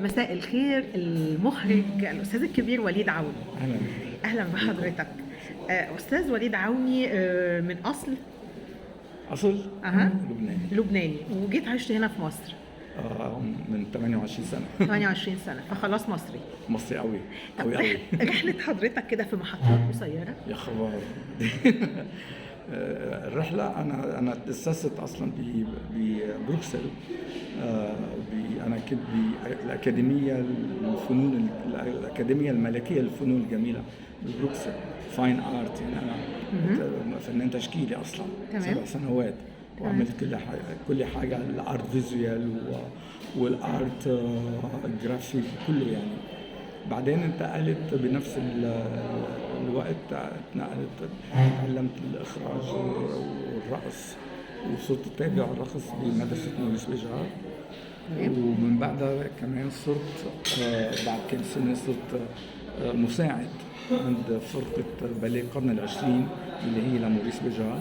مساء الخير، المخرج الأستاذ الكبير وليد عوني. أهلا. أهلا بحضرتك. أستاذ وليد عوني، من أصل لبناني. لبناني، وجيت عشت هنا في مصر من 28 سنة 28 سنة، فخلاص مصري. مصري قوي طب قوي قوي. رحلة حضرتك كده في محطات قصيرة. يا خبر. الرحلة أنا تأسست أصلا ببروكسل. أنا كنت بالأكاديمية الفنون الأكاديمية الملكية للفنون الجميلة ببروكسل، فاين آرت. يعني أنا فنان تشكيلي أصلا. تمام. 7 سنوات وعملت كل حاجة، الارت فيزوال والارت جرافيك كله يعني. بعدين انتقلت بنفس الوقت، تعلمت الاخراج والرقص، وصرت اتابع الرقص بمدرسة موريس بيجار. ومن بعدها كمان صرت بعد كم سنة صرت مساعد عند فرقة باليه القرن العشرين اللي هي لموريس بيجار،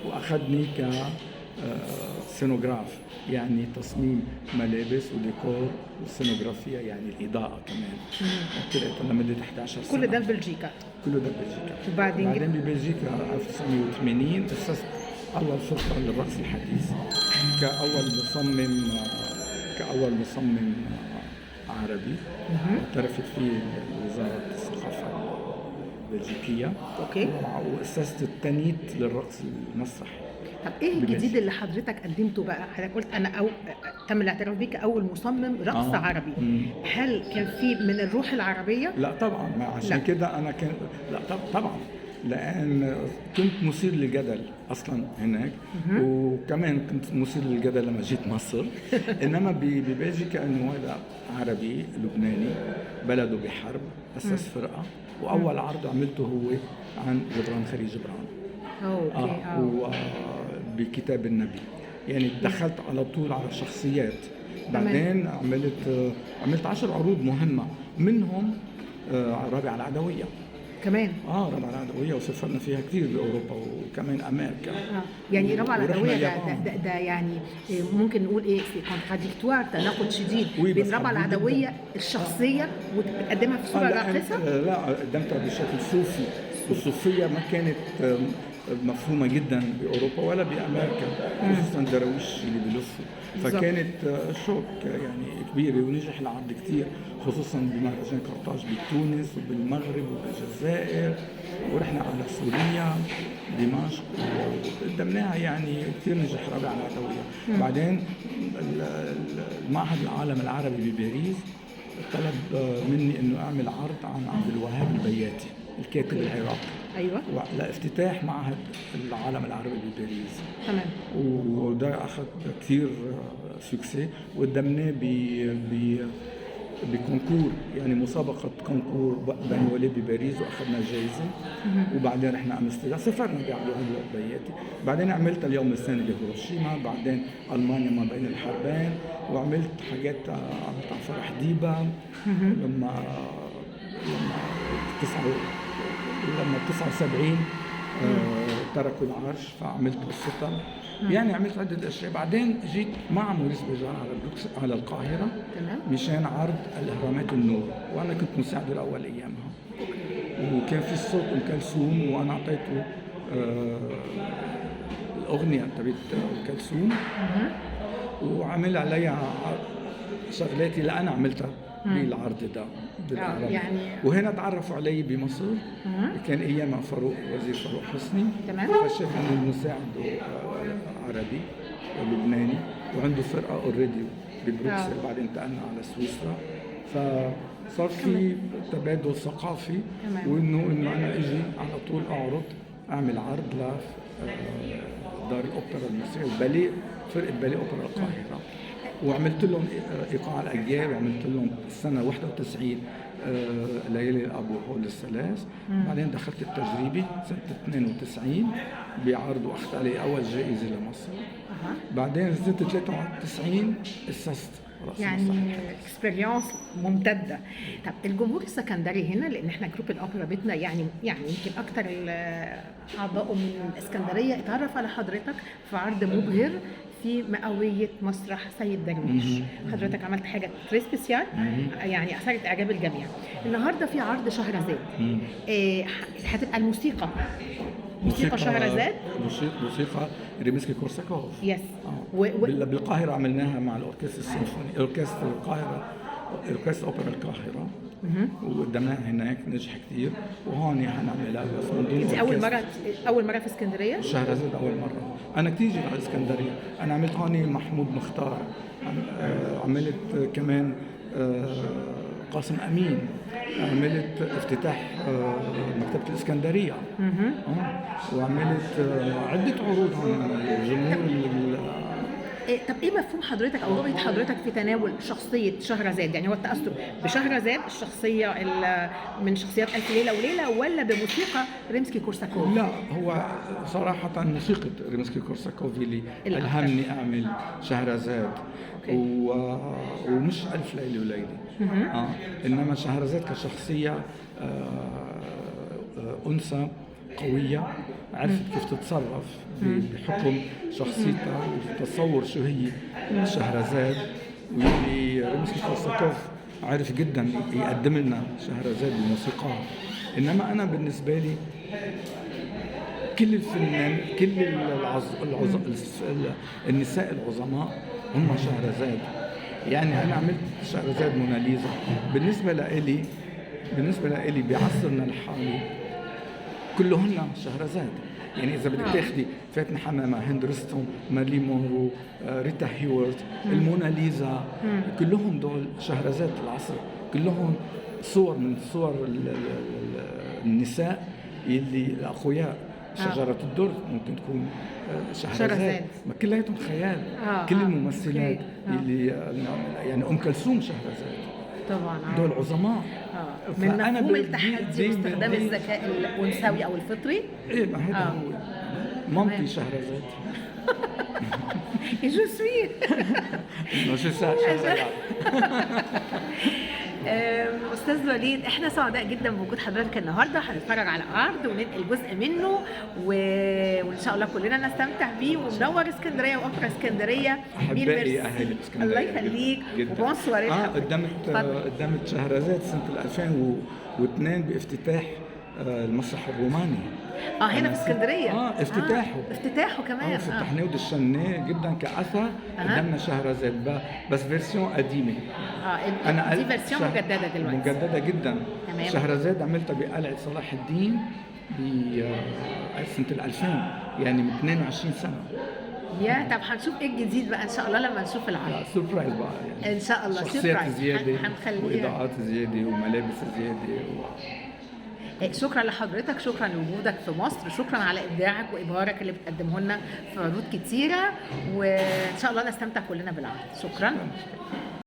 واخذني سينوغراف، يعني تصميم ملابس وديكور والسينوغرافيا، يعني الإضاءة كمان. كده لمدة 11 سنة. كل ده ببلجيكا. كله ده ببلجيكا. وبعدين ببلجيكا 1980 أسست أول فرقة للرقص الحديث كأول مصمم عربي. اعترفت فيه وزارة الثقافة البلجيكية. اوكي. وأسست التنيت للرقص المسرحي. طب ايه الجديد اللي حضرتك قدمته بقى؟ حضرتك قلت انا تم الاعتراف بيك اول مصمم رقص عربي. هل كان في من الروح العربية؟ لا طبعا، عشان كده انا لا طبعا، لان كنت مثير للجدل اصلا هناك. وكمان كنت مثير للجدل لما جيت مصر. انما ببلجيكا انه هذا عربي لبناني بلده بحرب، اسس فرقه، واول عرض عملته هو عن جبران خليل جبران. بكتاب النبي، يعني دخلت على طول على شخصيات. بعدين عملت 10 عروض مهمة، منهم رابعة العدوية كمان. رابعة العدوية، وسافرنا فيها كثير بأوروبا وكمان أمريكا. يعني رابعة العدوية ده يعني ممكن نقول ايه، في كونتراديكتوار، تناقض شديد بين رابعة العدوية الشخصية وتقدمها في صورة راقصة. لا، قدمتها بشكل صوفي، والصوفية ما كانت مفهومة جدا بأوروبا ولا بأمريكا، خصوصا درويش اللي بيلفوا. فكانت شوك يعني كبيرة، ونجح العرض كتير، خصوصا بمهرجان قرطاج بتونس وبالمغرب وبالجزائر، ورحنا على سوريا دمشق وقدمناها، يعني كثير نجح رابعة العدوية. بعدين المعهد العالم العربي بباريس طلب مني انه اعمل عرض عن عبد الوهاب البياتي الكاتب العراقي. ايوه. لافتتاح معهد العالم العربي بباريس. تمام. وده اخذ كثير سكسي، وقدمناه بكونكور، يعني مسابقة كونكور بني وليد بباريس، واخذنا جائزة. وبعدين رحنا امستردام، سافرنا بعبد الوهاب البياتي. بعدين عملت اليوم الثاني بهيروشيما، بعدين المانيا ما بين الحربين، وعملت حاجات عملت عن فرح ديبا لما 79 تركوا العرش، فعملت قصتها. يعني عملت عدة أشياء. بعدين جيت مع موريس بيجار على القاهرة مشان عرض الأهرامات النور، وأنا كنت مساعده الأول أيامها. وكان في الصوت أم كلثوم، وأنا أعطيته الأغنية تبعت أم كلثوم، وعمل عليها شغلاتي اللي أنا عملتها بالعرض ده. يعني وهنا تعرفوا علي بمصر. كان ايامها وزير فاروق حسني. تمام. فشاف انه المساعد عربي لبناني، وعنده فرقه اوريدي ببروكسل. بعدين انتقلنا على سويسرا، فصار في تبادل ثقافي. وانه انا اجي على طول اعمل عرض دار الاوبرا المصريه وباليه، فرقه باليه اوبرا القاهره. وعملت لهم ايقاع الاجيال، وعملت لهم السنه 91 ليالي الاب وحول الثلاث. بعدين دخلت التجريبي سنه 92 بعرض، واخذت عليه اول جائزه لمصر. بعدين سنه 93 اسست يعني اكسبيرينس ممتده. طب الجمهور السكندري هنا، لان احنا جروب الاوبرا بيتنا يعني يمكن اكتر اعضائه من الاسكندريه، اتعرف على حضرتك في عرض مبهر في مئوية مسرح سيد درويش. حضرتك عملت حاجة تري سبيسيال يعني أثارت إعجاب الجميع. النهاردة في عرض شهرزاد، هتبقى الموسيقى موسيقى شهرزاد، موسيقى ريمسكي كورساكوف. يس. بالقاهرة عملناها مع الأوركسترا السيمفوني، أوركسترا القاهرة، أوركسترا أوبرا القاهرة، وقدمناها هناك نجح كتير، وهون حنعملها بس من دون انت اول مره في اسكندريه؟ شهرزاد اول مره. انا كتير جيت على اسكندريه، انا عملت هون محمود مختار، عملت كمان قاسم امين، عملت افتتاح مكتبه الاسكندريه، وعملت عده عروض هون الجمهور. طب ايه مفهوم حضرتك او رؤيه حضرتك في تناول شخصيه شهرزاد؟ يعني هو التاثر بشهرزاد الشخصيه من شخصيات الف ليله وليله، ولا بموسيقى ريمسكي كورساكوف؟ لا، هو صراحه موسيقى ريمسكي كورساكوف اللي الهمني اعمل شهرزاد، ومش الف ليله وليله. انما شهرزاد كشخصيه انثى قوية، عرفت كيف تتصرف بحكم شخصيتها وتصور شو هي شهرزاد، واللي ريمسكي كورساكوف عرف جدا يقدم لنا شهرزاد بموسيقاها. انما انا بالنسبة لي كل الفنان، كل النساء العظماء هم شهرزاد. يعني انا عملت شهرزاد موناليزا. بالنسبة لإلي بعصرنا الحالي كلهن شهرزاد. يعني إذا بدك تاخدي فاتن حمامة، هند رستم، مارلين مونرو، ريتا هيورت، الموناليزا، كلهم دول شهرزاد العصر، كلهم صور من صور النساء اللي الأقوياء. شجرة الدر ممكن تكون شهرزاد، ما كلياتهم خيال. كل الممثلات اللي يعني أم كلثوم شهرزاد طبعا، دول عظماء. من مفهوم التحدي واستخدام الذكاء الانثوي او الفطري. ايه، ما هذا هو مامتي شهرزاد. جو سوي استاذ وليد، احنا سعداء جدا بوجود حضرتك النهارده. هنتفرج على عرض وننقل جزء منه وان شاء الله كلنا نستمتع بيه، ومنور اسكندريه واوبرا اسكندريه. احبائي اهل اسكندريه، الله يخليك. وبونسوار. قدمت شهرزاد سنه 2002 بافتتاح المسرح الروماني هنا في اسكندريه. افتتاحه كمان. فتحناه ودشناه جدا كاثر. قدمنا شهرزاد بس فيرسيون قديمه. انا دي فيرسيون مجدده دلوقتي، مجدده جدا. تمام. شهرزاد عملتها بقلعه صلاح الدين سنه 2000، يعني من 22 سنه. طب هنشوف ايه الجديد بقى ان شاء الله لما نشوف العرض. سربرايز بقى يعني. ان شاء الله شخصيات زياده، هنخليها واضاءات زياده وملابس زياده شكرا لحضرتك، شكرا لوجودك في مصر، شكرا على ابداعك وابهارك اللي بتقدمه لنا في عروض كتيره، وان شاء الله نستمتع كلنا بالعرض. شكرا.